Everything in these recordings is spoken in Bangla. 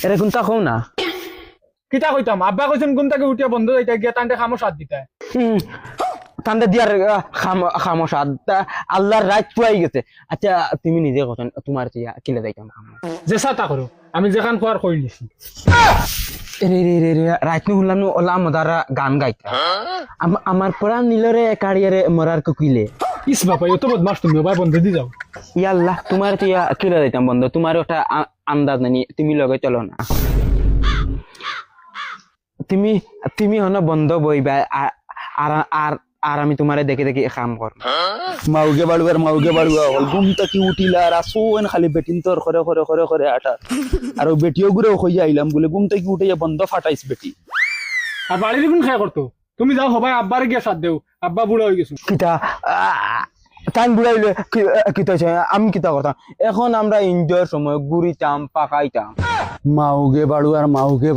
এরে কোনটা কও না কিতা কইতাম আব্বা কইছেন কোন থেকে উঠিয়া বন্ধ যাইতা গিয়া তান্ডে খামো সাথ দিতা তান্ডে দিয়ার খামোশা আল্লাহর রাত পুয়াই গেছে আচ্ছা তুমি নিজে কথা তোমার কিলে যাইতাম যে সাতা করো আমি যেখান কোয়ার কই নিছি রে রে রে রে রাত নু শুনলাম ওলা মদারা গান গাইতা আমার পড়া নিলরে কাড়িয়ারে মরার কুকিলে ইস বাবা এত বদমাস তুমি ভাই বন্ধ দি যাও ইয়াল্লাহ তোমার কিলে যাইতাম বন্ধ তোমার ওটা আন্দাজ নানি তুমি লগে চলো না তুমি তুমি হন বন্ধ বইবা আর আর আর আমি তোমারে দেখে দেখে কাম কর মাউগে বাড়ুয়া হল ঘুম থেকে উঠিলা আর আসোন খালি বেটিন তোর করে করে করে করে আটা আর বেটিও ঘুরে হইয়া আইলাম বলে ঘুম থেকে উঠে বন্ধ ফাটাইস বেটি আর বাড়ির কোন খায় করতো তুমি যাও সবাই আব্বারে গিয়া সাথ দেও আব্বা বুড়া হয়ে গেছে কিতা টাইম বুড়াইলে কিতা আমি কিতা করতাম এখন আমরা এনজয়ের সময় ঘুরিতাম পাকাইতাম মাউগে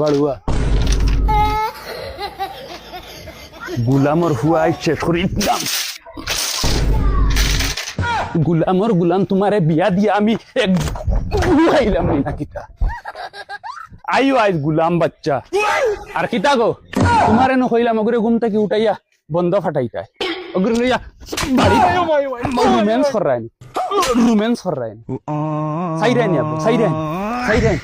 বাড়ুয়া গুলামর হুয়াই শেষ করে দিলাম গুলাম তোমারে বিয়া দিয়া আমি খাইলাম না কিতা আইও আইস গুলাম বাচ্চা আর কিতা গো তোমারে ন কইলাম ওগরে ঘুম থেকে উঠাইয়া বন্ধ ফাটাইতা ওগরে লইয়া বাড়ি রোম্যান্স কর রাইনি সাইরানি আপু সাইরানি